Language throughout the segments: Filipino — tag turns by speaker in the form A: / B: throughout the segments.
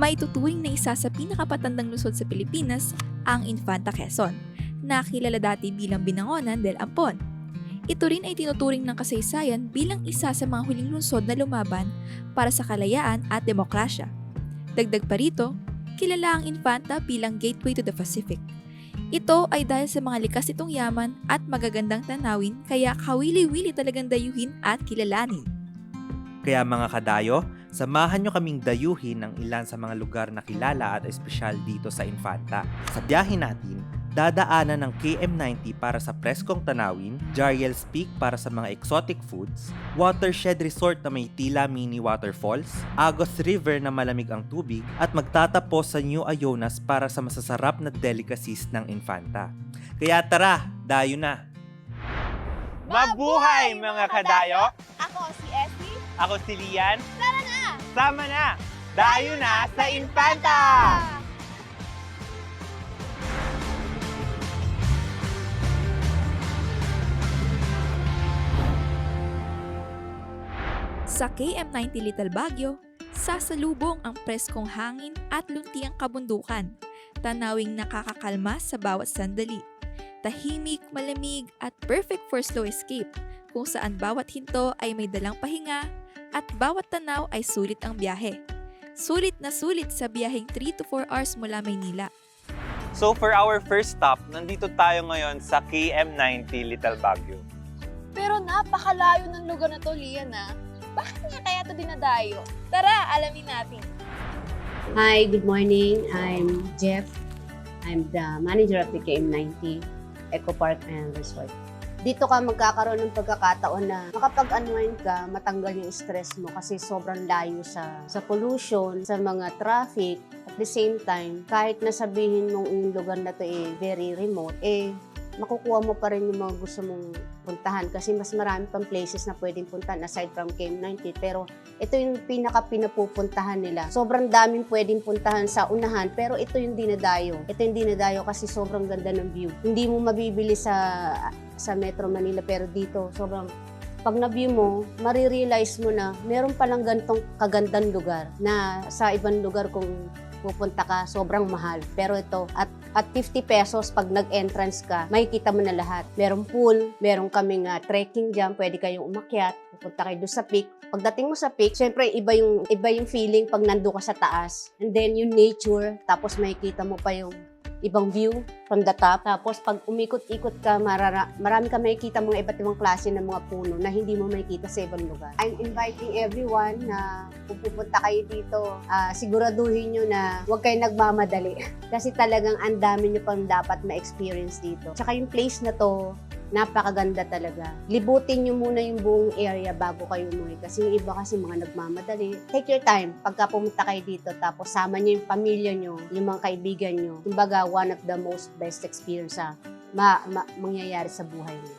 A: Maituturing na isa sa pinakapatandang lungsod sa Pilipinas ang Infanta Quezon, na kilala dati bilang Binangonan del Ampon. Ito rin ay tinuturing ng kasaysayan bilang isa sa mga huling lungsod na lumaban para sa kalayaan at demokrasya. Dagdag pa rito, kilala ang Infanta bilang gateway to the Pacific. Ito ay dahil sa mga likas nitong yaman at magagandang tanawin, kaya kawili-wili talagang dayuhin at kilalanin.
B: Kaya mga kadayo, samahan nyo kaming dayuhin ng ilan sa mga lugar na kilala at espesyal dito sa Infanta. Sa biyahe natin, dadaanan ng KM90 para sa preskong tanawin, Jariel's Peak para sa mga exotic foods, Watershed Resort na may tila mini waterfalls, Agos River na malamig ang tubig, at magtatapos sa New Ayonas para sa masasarap na delicacies ng Infanta. Kaya tara, dayo na! Mabuhay mga kadayo!
C: Ako si Essie.
B: Ako si Lian.
C: Tara na!
B: Sama na! Dayo na sa Infanta!
A: Sa KM90 Little Baguio, sasalubong ang preskong hangin at luntiang kabundukan, tanawing nakakakalma sa bawat sandali. Tahimik, malamig at perfect for slow escape, kung saan bawat hinto ay may dalang pahinga at bawat tanaw ay sulit ang biyahe. Sulit na sulit sa biyaheng 3 to 4 hours mula Maynila.
B: So for our first stop, nandito tayo ngayon sa KM90 Little Baguio.
C: Pero napakalayo ng lugar na to, Lian, ah. Bakit nga kaya to dinadayo? Tara, alamin natin.
D: Hi, good morning. I'm Jeff. I'm the manager of the KM90 Eco Park and Resort. Dito ka magkakaroon ng pagkakataon na makapag-unwind ka, matanggal yung stress mo kasi sobrang layo sa pollution, sa mga traffic. At the same time, kahit nasabihin mong yung lugar na to very remote, makukuha mo pa rin yung mga gusto mong puntahan kasi mas marami pang places na pwedeng puntahan aside from KM90, pero ito yung pinaka-pinapupuntahan nila. Sobrang daming pwedeng puntahan sa unahan, pero ito yung dinadayo. Ito yung dinadayo kasi sobrang ganda ng view. Hindi mo mabibili sa Metro Manila, pero dito sobrang pag na-view mo, marirealize mo na meron palang ganitong kagandang lugar na sa ibang lugar kung pupunta ka, sobrang mahal. Pero ito, at 50 pesos pag nag-entrance ka, makikita mo na lahat. Merong pool, meron kaming trekking dyan, pwede kayong umakyat, pupunta kayo doon sa peak. Pagdating mo sa peak, syempre iba yung feeling pag nando ka sa taas. And then yung nature, tapos makikita mo pa yung ibang view from the top. Tapos pag umikot-ikot ka, marami ka makikita mga iba't ibang klase ng mga puno na hindi mo makikita sa ibang lugar. I'm inviting everyone na kung pupunta kayo dito, siguraduhin nyo na huwag kayo nagmamadali. Kasi talagang ang dami nyo pang dapat ma-experience dito. Tsaka yung place na to, napakaganda talaga. Libutin nyo muna yung buong area bago kayo umuwi. Kasi yung iba kasi mga nagmamadali. Take your time pagka pumunta kayo dito. Tapos sama nyo yung pamilya nyo, yung mga kaibigan nyo. Kumbaga, one of the most best experience mangyayari sa buhay nyo.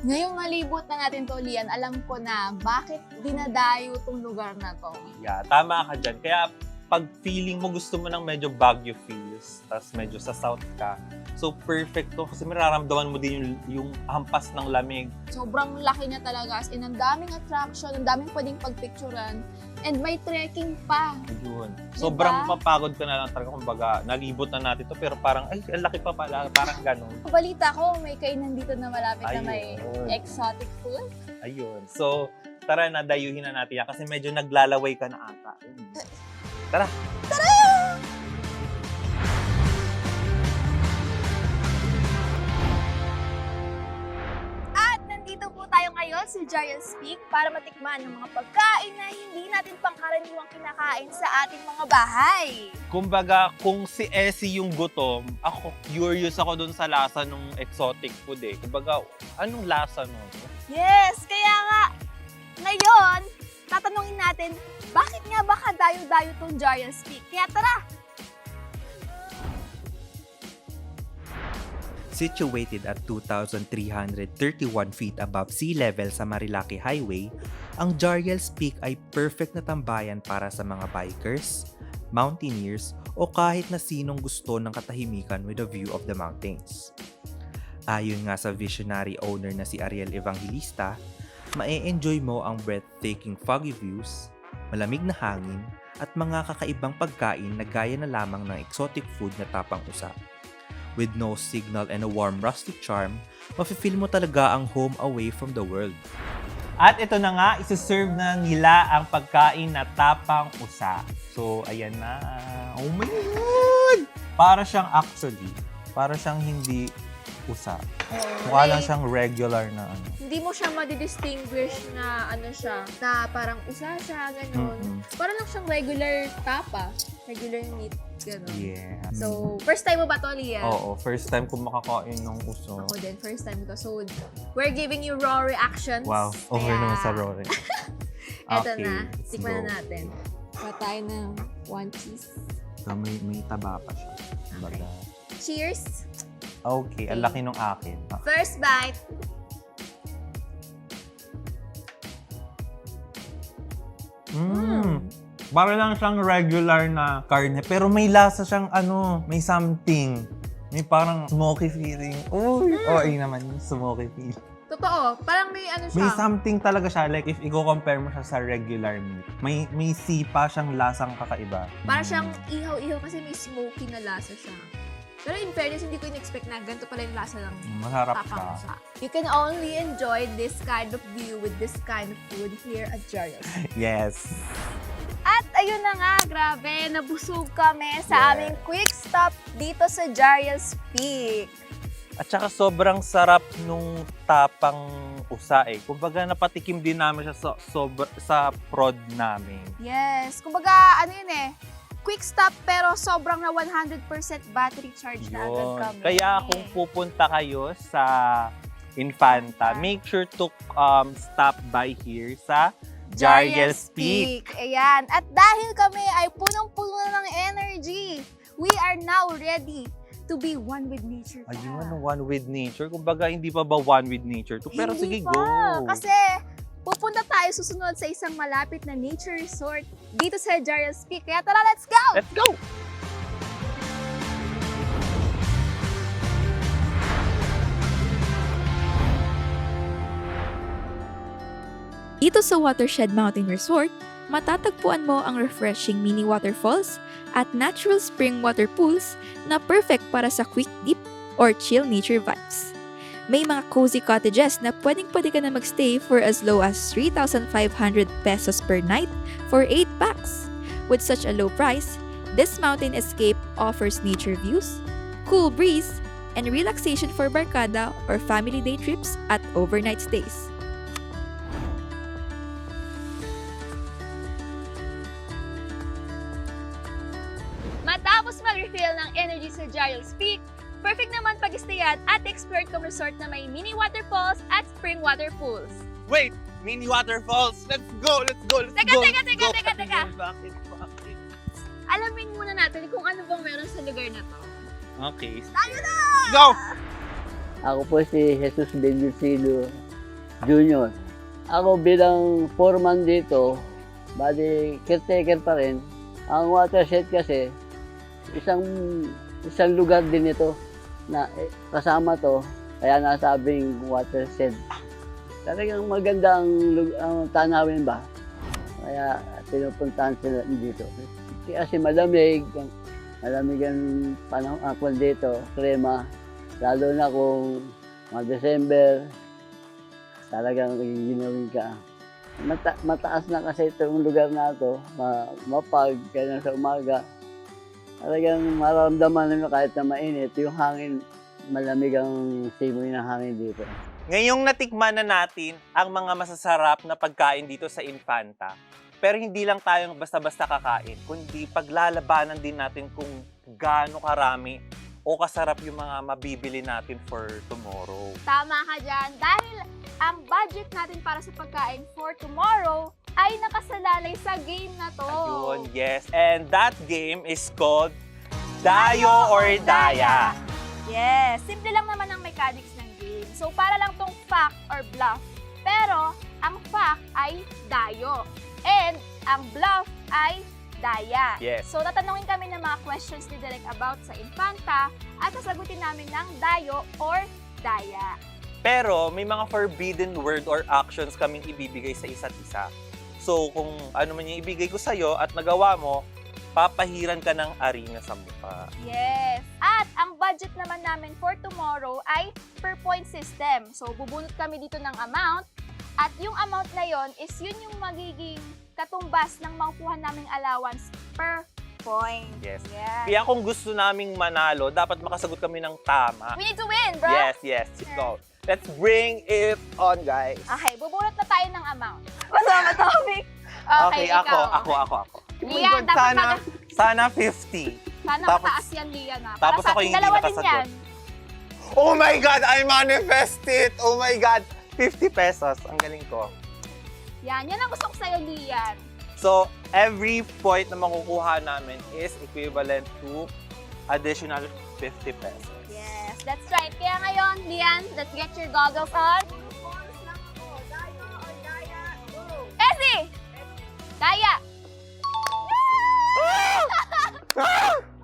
C: Ngayong malibot na natin to, Lian, alam ko na bakit dinadayo tong lugar na to.
B: Yeah, tama ka dyan. Kaya pag feeling mo gusto mo ng medyo Baguio feels, tas medyo sa south ka, so perfect to kasi mararamdaman mo din yung hampas ng lamig.
C: Sobrang laki niya talaga. As in, ang daming attraction, ang daming pwedeng pagpicturan. And may trekking pa.
B: Ayun.
C: Diba?
B: Sobrang mapagod ka na lang talaga. Kumbaga, nalibot na natin to pero parang, ay, ang laki pa pala. Parang ganun.
C: Balita ko, may kainan dito na malapit na may
B: Ayun.
C: exotic food.
B: Ayun. So, tara na, dayuhin na natin yan kasi medyo naglalaway ka na ata. Tara!
C: At nandito po tayo ngayon sa Giant's Peak para matikman yung mga pagkain na hindi natin pangkaraniwang kinakain sa ating mga bahay.
B: Kumbaga, kung si Essie yung gutom, ako, curious ako dun sa lasa ng exotic food eh. Kumbaga, anong lasa nun?
C: Yes! Kaya nga, ngayon, tatanungin natin, bakit nga ba kadayo-dayo tong Giant's Peak? Kaya tara!
B: Situated at 2,331 feet above sea level sa Marilaki Highway, ang Jariel's Peak ay perfect na tambayan para sa mga bikers, mountaineers, o kahit na sinong gusto ng katahimikan with a view of the mountains. Ayon nga sa visionary owner na si Ariel Evangelista, mae-enjoy mo ang breathtaking foggy views, malamig na hangin, at mga kakaibang pagkain na gaya na lamang ng exotic food na tapang usa. With no signal and a warm rustic charm, mafe-feel mo talaga ang home away from the world. At ito na nga, isi-serve na nila ang pagkain na tapang usa. So, ayan na. Oh my God! Para siyang hindi usa. Mukha lang siyang regular na ano.
C: Hindi mo siya madidistinguish na ano siya, na parang usa siya, gano'n. Parang lang siyang regular tapa, regular meat, gano'n.
B: Yeah.
C: So, first time mo ba to, Lian?
B: Oo, first time ko makakain ng uso.
C: Ako din, first time ko. So, we're giving you raw reactions.
B: Wow, over
C: Kaya,
B: naman sa Rory.
C: Eto
B: Okay,
C: na,
B: let's
C: tikman
B: go.
C: na natin. Pa tayo ng one cheese.
B: So, may taba pa siya. Baga.
C: Cheers!
B: Okay, ang laki nung akin.
C: First bite!
B: Para lang siyang regular na karne, pero may lasa siyang may something. May parang smoky feeling. Uy! Okay naman yung smoky feeling.
C: Totoo, parang may ano siya.
B: May something talaga siya, like if i-compare mo siya sa regular meat. May sipa siyang lasang kakaiba.
C: Parang siyang ihaw-ihaw kasi may smoky na lasa siya. Pero in fairness, hindi ko in-expect na ganito pala yung lasa ng
B: Masarap
C: tapang
B: siya.
C: usa. You can only enjoy this kind of view with this kind of food here at Jario's.
B: Yes.
C: At ayun na nga, grabe, nabusog kami sa
B: Yeah.
C: aming quick stop dito sa Jario's Peak.
B: At saka sobrang sarap nung tapang usa eh. Kumbaga napatikim din namin siya sa prod namin.
C: Yes, kumbaga ano yun eh, quick stop pero sobrang na 100% battery charge na agad
B: Yun.
C: kami.
B: Kaya kung pupunta kayo sa Infanta, make sure to stop by here sa Jario's Peak.
C: Ayan. At dahil kami ay punong-puno ng energy, we are now ready to be one with nature.
B: Ayun, one with nature. Kumbaga, hindi pa ba one with nature to? Pero
C: Hindi
B: sige,
C: pa.
B: go!
C: Kasi pupunta tayo susunod sa isang malapit na nature resort dito sa Jario's Peak. Kaya tara, let's go!
B: Let's go!
A: Dito sa Watershed Mountain Resort, matatagpuan mo ang refreshing mini waterfalls at natural spring water pools na perfect para sa quick dip or chill nature vibes. May mga cozy cottages na pwedeng-pwede ka na magstay for as low as 3,500 pesos per night for 8 packs. With such a low price, this mountain escape offers nature views, cool breeze, and relaxation for barkada or family day trips at overnight stays.
C: Matapos mag-refill ng energy sa Jario's Peak, perfect naman pag-stayan at explore kong resort na may mini waterfalls at spring water pools.
B: Wait! Mini waterfalls! Let's go! Let's go! Let's
C: Teka,
B: go!
C: teka,
B: let's
C: teka,
B: go.
C: teka, teka.
B: Bakit?
C: Alamin muna natin kung ano bang meron sa lugar na to.
B: Okay.
C: Tayo na!
B: Go!
E: Ako po si Jesus Bendicido Jr. Ako bilang foreman dito, bali caretaker pa rin. Ang watershed kasi, isang lugar din ito na kasama to, kaya nasabing watershed. Talagang maganda ang tanawin ba? Kaya pinupuntahan sila dito. Kasi malamig ang panahon ako dito, krema. Lalo na kung mga December, talagang ginawin ka. Mataas na kasi itong lugar na ito, mapag, kaya sa umaga. Talagang mararamdaman mo kahit na mainit, yung hangin, malamig ang simoy ng hangin dito.
B: Ngayong natikman na natin ang mga masasarap na pagkain dito sa Infanta, pero hindi lang tayong basta-basta kakain, kundi paglalabanan din natin kung gaano karami o kasarap yung mga mabibili natin for tomorrow.
C: Tama ka dyan. Dahil ang budget natin para sa pagkain for tomorrow ay nakasalalay sa game na to.
B: Ayun, yes. And that game is called Dayo or Daya.
C: Yes, simple lang naman ang mechanics ng game. So para lang tong fact or bluff. Pero ang fact ay dayo. And ang bluff ay daya.
B: Yes.
C: So tatanungin kami ng mga questions ni Direk about sa Infanta at sasagutin namin ng dayo or daya.
B: Pero may mga forbidden word or actions kaming ibibigay sa isa't isa. So, kung ano man yung ibigay ko sa'yo at nagawa mo, papahiran ka ng arena sa mukha.
C: Yes. At ang budget naman namin for tomorrow ay per point system. So, bubunot kami dito ng amount. At yung amount na yon is yun yung magiging katumbas ng makukuha naming allowance per point.
B: Yes.
C: Yes.
B: Kaya kung gusto naming manalo, dapat makasagot kami ng tama.
C: We need to win, bro.
B: Yes, yes. Go. Let's bring it on, guys.
C: Okay, bubunot na tayo ng amount. Masama topic. Okay, ikaw.
B: Ako.
C: Lian, dapat
B: Sana 50.
C: Sana
B: Tapos-
C: mataas yan, Lian. Para
B: tapos
C: sa
B: ako
C: ating
B: yung hindi
C: dalawa din
B: nakasagot.
C: yan.
B: Oh my God! I manifest it! Oh my God! 50 pesos. Ang galing ko.
C: Yan ang gusto ko sa'yo, Lian.
B: So, every point na makukuha namin is equivalent to additional 50 pesos.
C: Yes, that's right. Kaya ngayon, Lian, let's get your goggles on. Essie! Daya!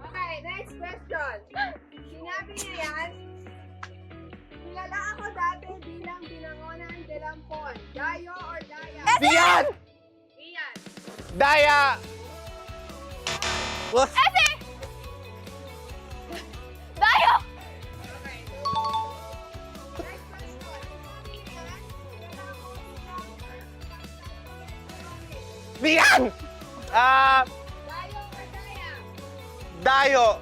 F: Okay, next question. Sinabi niya yan, kilala ako dati bilang binangonan de Lampon. Dayo or Daya?
B: Diyan!
F: Iyan.
B: Daya! What?
C: Essie! Dayo!
F: Okay. Next question. Sinabi niya yan, kilala ako bilang
B: Diyan!
F: Dayo or Daya?
B: Dayo!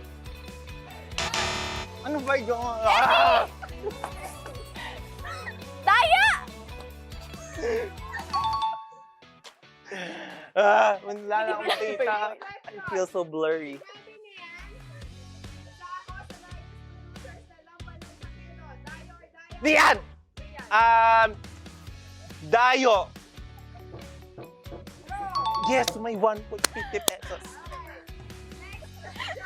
B: Ano ba yun? Ah!
C: Daya!
B: Wala na akong makita. I feel so blurry.
F: Pwede niya yan. Isa ako sa largest producers na lampan ng Sakeno. Dayo or Daya?
B: Diyan!
F: Iyan.
B: Dayo! Yes, may 1.50 pesos.
F: Next question.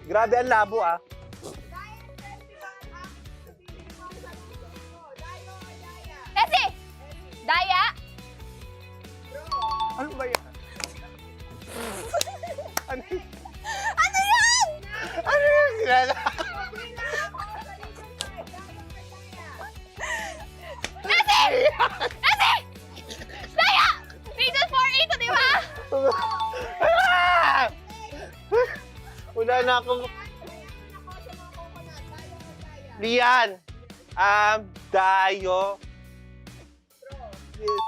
B: Grabe ang labo ah.
F: Diet festival ang pinili mo sa gusto mo. Dayo or Daya?
C: Essie! Daya!
B: Ano ba yan? Ano yan?
C: Ano yan?
B: Ano yan? Sinala?
C: Essie! Essie! Daya! Reason 4A to, di ba?
B: Ah! Wala na akong... Lian! Dayo. Yes.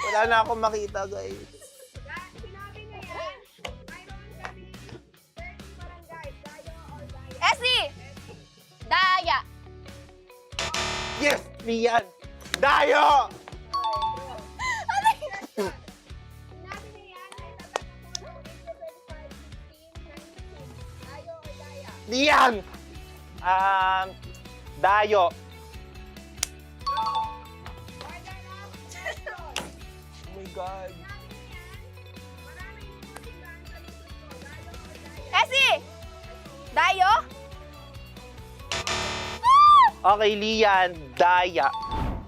B: Wala na akong makita, guys.
F: Sinabi niya yan, mayroon kami 30 barangays. Dayo or Daya?
C: Essie! Daya!
B: Yes! Lian! Dayo!
F: Sinabi niya yan, ay tatanong ko ng 8 to 25, 15, 96. Dayo or Daya?
B: Lian! Dayo.
F: Order of question.
B: Oh my God.
F: Sinabi niya yan, maraming musikan sa YouTube ko. Dayo or Daya?
C: Essie! Dayo?
B: Okay, Lian, Daya.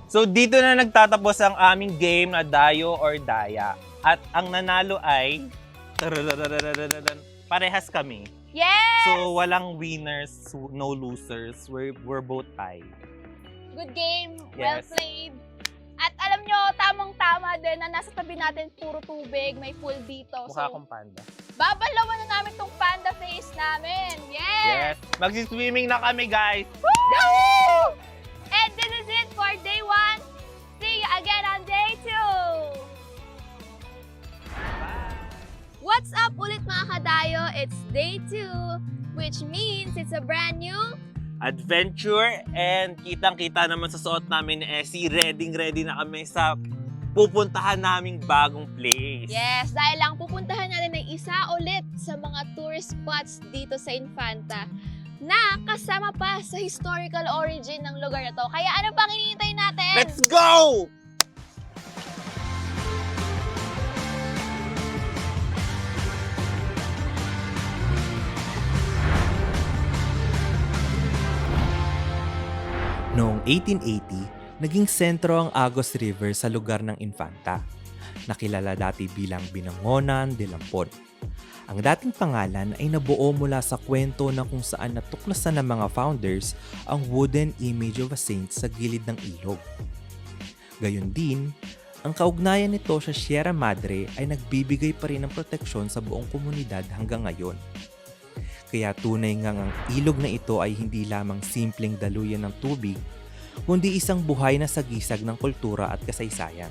B: So, dito na nagtatapos ang aming game na Dayo or Daya. At ang nanalo ay... Parehas kami.
C: Yes!
B: So, walang winners, no losers. We're both tied.
C: Good game. Well
B: Yes.
C: played. At alam nyo, tamang-tama din na nasa tabi natin puro tubig, may pool dito.
B: Mukha
C: So,
B: akong panda.
C: babalawan na namin tong panda face namin.
B: Yes!
C: Yes!
B: Magsiswimming na kami, guys!
C: Woo! And this is it for day 1. See you again on day 2. What's up ulit mga kadayo? It's day 2, which means it's a brand new
B: Adventure, and kitang-kita naman sa suot namin ni Essie, ready na kami sa pupuntahan naming bagong place.
C: Yes, dahil lang pupuntahan natin ng isa ulit sa mga tourist spots dito sa Infanta na kasama pa sa historical origin ng lugar na to. Kaya ano pang hinihintay natin?
B: Let's go! Noong 1880, naging sentro ang Agos River sa lugar ng Infanta, nakilala dati bilang Binangonan de Lampon. Ang dating pangalan ay nabuo mula sa kwento na kung saan natuklasan ng mga founders ang wooden image of a saint sa gilid ng ilog. Gayon din, Ang kaugnayan nito sa Sierra Madre ay nagbibigay pa rin ng proteksyon sa buong komunidad hanggang ngayon. Kaya tunay ngang ang ilog na ito ay hindi lamang simpleng daluyan ng tubig, kundi isang buhay na sagisag ng kultura at kasaysayan.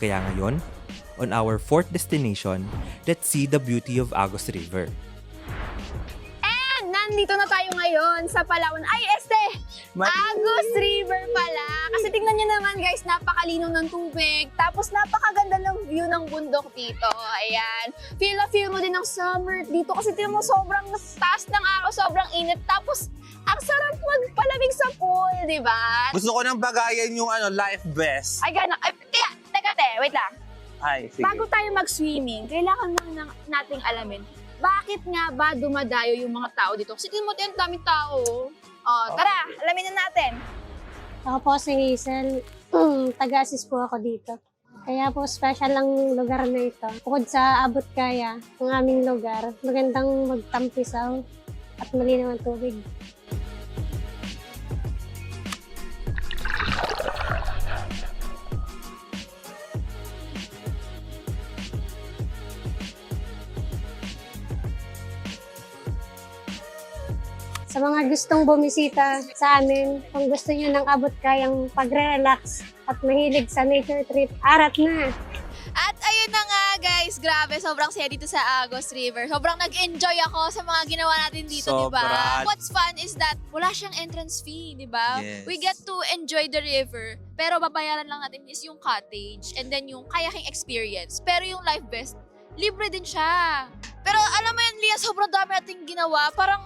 B: Kaya ngayon, on our fourth destination, let's see the beauty of Agos River.
C: And nandito na tayo ngayon sa Palawan. Ay, Agos River pala. Kasi tingnan nyo naman guys, napakalinaw ng tubig. Tapos napakaganda ng view ng bundok dito. Ayan. Feel na feel mo din ng summer dito. Kasi tingnan mo sobrang taas ng araw, sobrang init. Tapos ang sarap magpalamig sa pool, di ba?
G: Gusto ko nang bagayan yung life vest.
C: Ay, gana. Ay, teka, wait lang.
G: Ay, sige.
C: Bago tayo mag-swimming, kailangan lang nating alamin, bakit nga ba dumadayo yung mga tao dito? Kasi tingnan mo, ang daming tao. Oh, tara, alamin na natin.
H: Ako po si Hazel. Taga-assist po ako dito. Kaya po special ang lugar na ito. Bukod sa abot kaya ng aming lugar, magandang magtampisaw at malinaw ang tubig. Sa mga gustong bumisita sa amin, kung gusto nyo ng abot kayang pagre-relax at mahilig sa nature trip, arat na!
A: At ayun na nga guys, grabe, sobrang saya dito sa Agos River. Sobrang nag-enjoy ako sa mga ginawa natin dito, di ba?
G: Sobra.
A: What's fun is that wala siyang entrance fee, di ba?
G: Yes.
A: We get to enjoy the river, pero babayaran lang natin is yung cottage and then yung kayaking experience. Pero yung life vest, libre din siya. Pero alam mo yan, Lia, sobrang dami nating ginawa. Parang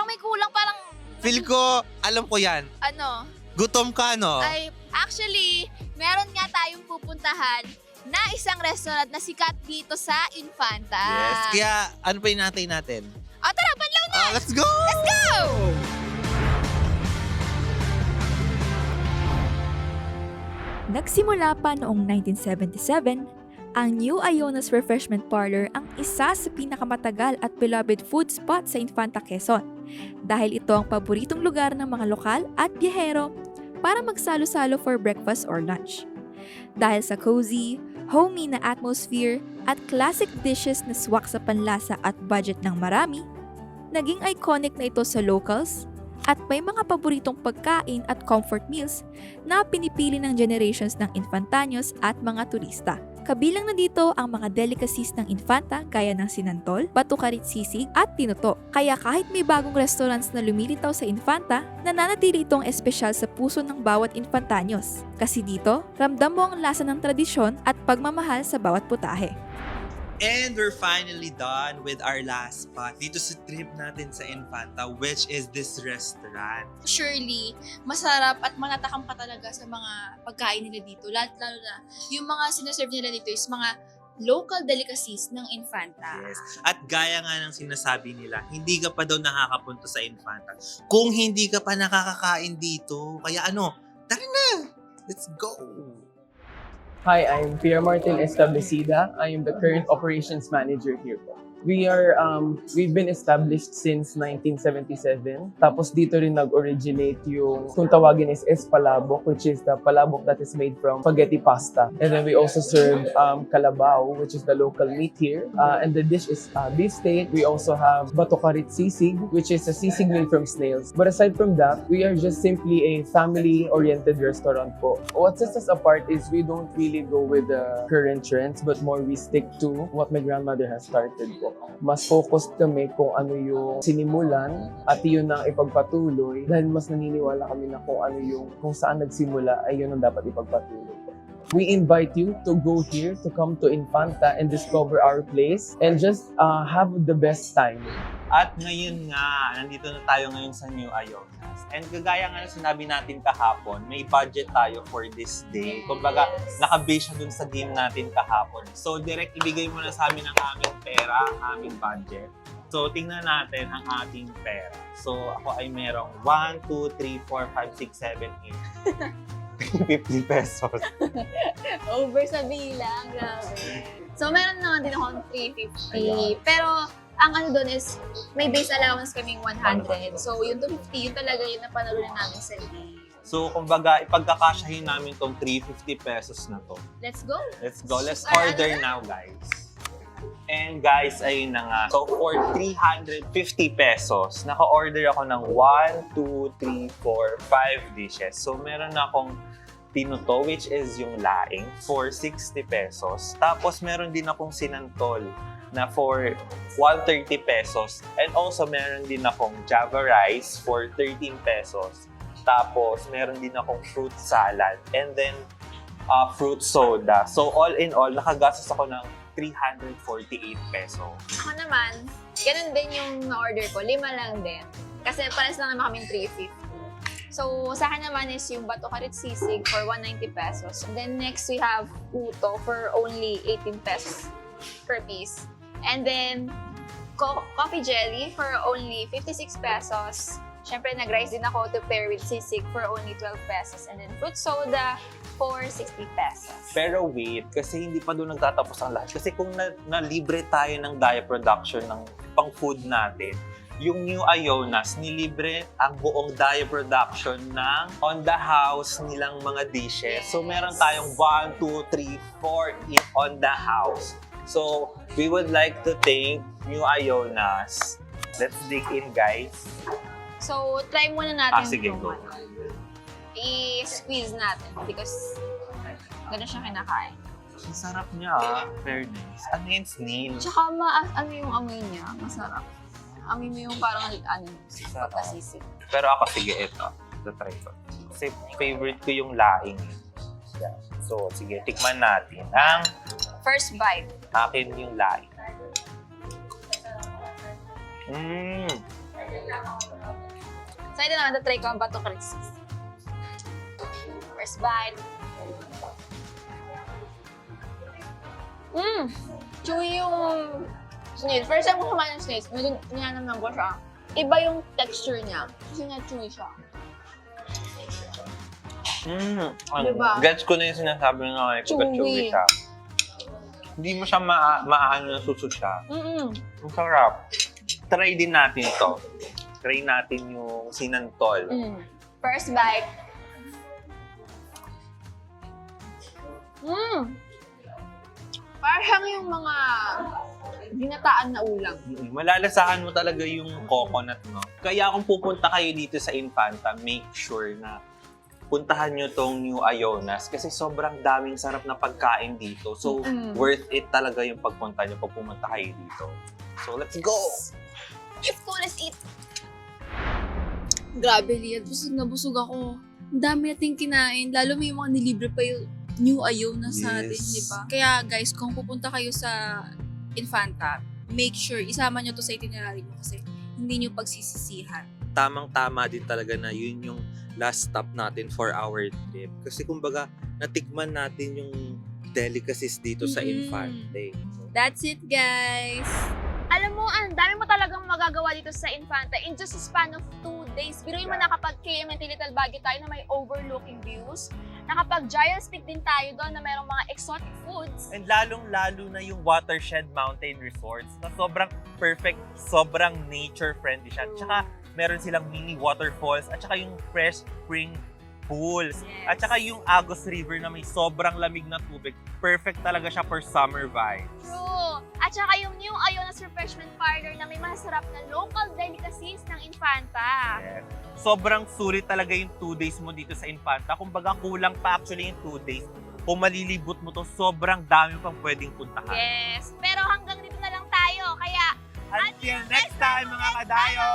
A: may kulang, parang
G: Feel ko, alam ko yan.
A: ano,
G: Gutom ka, no?
A: ay, actually, meron nga tayong pupuntahan na isang restaurant na sikat dito sa Infanta.
G: Yes. Kaya, ano pa hinatay natin?
A: Tara, panlaw na!
G: Let's go!
A: Let's go!
I: Nagsimula pa noong 1977, ang New Iona's Refreshment Parlor ang isa sa pinakamatagal at beloved food spot sa Infanta, Quezon. Dahil ito ang paboritong lugar ng mga lokal at biyahero para magsalo-salo for breakfast or lunch. Dahil sa cozy, homey na atmosphere at classic dishes na swak sa panlasa at budget ng marami, naging iconic na ito sa locals at may mga paboritong pagkain at comfort meals na pinipili ng generations ng Infantaños at mga turista. Kabilang na dito ang mga delicacies ng Infanta gaya ng sinantol, batukarit sisig at tinuto. Kaya kahit may bagong restaurants na lumilitaw sa Infanta, nananatili itong espesyal sa puso ng bawat Infantaños. Kasi dito, ramdam mo ang lasa ng tradisyon at pagmamahal sa bawat putahe.
G: And we're finally done with our last spot dito sa trip natin sa Infanta, which is this restaurant.
A: Surely, masarap at manatakam ka talaga sa mga pagkain nila dito. Lalo na, yung mga sinaserve nila dito is mga local delicacies ng Infanta.
G: Yes. At gaya nga ng sinasabi nila, hindi ka pa daw nakakapunta sa Infanta kung hindi ka pa nakakakain dito. Kaya tara na! Let's go!
J: Hi, I'm Pierre Martin Establecida. I am the current operations manager here. We've been established since 1977. Tapos dito rin nag-originate yung, kung tawagin is Espalabok, which is the palabok that is made from spaghetti pasta. And then we also serve kalabaw, which is the local meat here. And the dish is beef steak. We also have batukarit sisig, which is a sisig made from snails. But aside from that, we are just simply a family-oriented restaurant po. What sets us apart is we don't really go with the current trends, but more we stick to what my grandmother has started po. Mas focused kami kung ano yung sinimulan at yun ang ipagpatuloy dahil mas naniniwala kami na kung saan nagsimula ay yun ang dapat ipagpatuloy. We invite you to go here, to come to Infanta and discover our place and just have the best time.
G: At ngayon nga, nandito na tayo ngayon sa New Ionas. And kagaya nga na sinabi natin kahapon, may budget tayo for this day. Kumbaga, naka-base siya dun sa game natin kahapon. So, direct ibigay mo na sa amin ang aming pera, ang aming budget. So, tingnan natin ang ating pera. So, ako ay merong 1, 2, 3, 4, 5, 6, 7, 8. 50 pesos.
C: Over sa bilang, grabe. So, meron naman din akong 350. Pero, ang doon is, may base allowance kaming 100. So, yung 250, yun talaga yung napanalunan namin sa game.
G: So, kumbaga, ipagkakasyahin namin tong 350 pesos na to.
C: Let's go.
G: Let's go. Let's
C: Choose our
G: order
C: ano
G: now, guys. And guys, ayun na nga. So, for 350 pesos, naka-order ako ng 1, 2, 3, 4, 5 dishes. So, meron na akong tinuto, which is yung laing, for 60 pesos. Tapos, meron din akong sinantol na for 130 pesos. And also, meron din akong Java rice for 13 pesos. Tapos, meron din akong fruit salad. And then, fruit soda. So, all in all, nakagastos ako ng 348 pesos.
C: Ako naman, ganun din yung na-order ko. 5 lang din. Kasi pares lang naman kaming 350. So, sa akin naman is yung bato karit sisig for 190 pesos. And then next, we have puto for only 18 pesos per piece. And then, coffee jelly for only 56 pesos. Siyempre, nag-rice din ako to pair with sisig for only 12 pesos. And then fruit soda for 60 pesos.
G: Pero wait, kasi hindi pa doon nagtatapos ang lahat. Kasi kung na-libre tayo ng Daya Production ng pang-food natin, yung New Ionas, nilibre ang buong Daya Production ng on the house nilang mga dishes.
C: Yes.
G: So, meron tayong 1, 2, 3, 4 in on the house. So, we would like to thank New Ionas. Let's dig in, guys.
C: So, try muna natin
G: Sige,
C: itong
G: go.
C: I-squeeze natin because ganun siya kinakain.
G: Ang sarap niya, fairness. Ano yung snail?
C: Tsaka ano yung amoy niya, masarap. Amoy mo yung parang pagkasisig.
G: Pero ako, sige, ito. Try ko. Kasi favorite ko yung laing. Yeah. So, sige, tikman natin. Ang
C: First bite.
G: akin yung laing.
C: Excited naman na try ko ang bato crispy. First bite. Chewy yung snail. First time ko kumain ng snails, niyanamnan ko siya. Iba yung texture niya. Kasi nga chewy siya. Diba?
G: Gets ko na yung sinasabi na chewy siya. Hindi mo siya maaano na suso siya. Ang sarap. Try din natin to. Try natin yung sinantol.
C: First bite. Parang yung mga ginataan na ulam.
G: Malalasahan mo talaga yung coconut, no? Kaya kung pupunta kayo dito sa Infanta, make sure na puntahan nyo tong New Ionas kasi sobrang daming sarap na pagkain dito. So, worth it talaga yung pagpunta nyo pag pumunta kayo dito. So, let's go!
C: Let's go, let's eat!
A: Grabe, Lian. Busog na busog ako. Ang dami nating kinain. Lalo may mga nilibre pa yung New Ionas sa atin,
G: Yes.
A: di ba? Kaya guys, kung pupunta kayo sa Infanta, make sure isama nyo to sa itinerary nyo kasi hindi nyo pagsisisihan.
B: Tamang-tama din talaga na yun yung last stop natin for our trip. Kasi kumbaga, natikman natin yung delicacies dito sa Infante.
A: That's it, guys!
C: Alam mo, ang dami mo talagang magagawa dito sa Infanta in just a span of 2 days. Biruin mo na kapag KMNT Little Baguio tayo na may overlooking views. Nakapag Giants Peak din tayo doon na mayroong mga exotic foods.
G: And lalong-lalo na yung Watershed Mountain Resorts na sobrang perfect, sobrang nature-friendly siya. Tsaka meron silang mini waterfalls at tsaka yung fresh spring pools.
C: Yes.
G: At tsaka yung Agos River na may sobrang lamig na tubig. Perfect talaga siya for summer vibes.
C: True! At saka yung New Ionas Refreshment Parlor na may masarap na local delicacies ng Infanta.
G: Yes. Sobrang sulit talaga yung 2 days mo dito sa Infanta. Kumbaga kulang pa actually yung 2 days. Kung malilibot mo to, sobrang dami pang pwedeng puntahan.
C: Yes! Pero hanggang dito na lang tayo. Kaya
G: Until next time mga kadayo!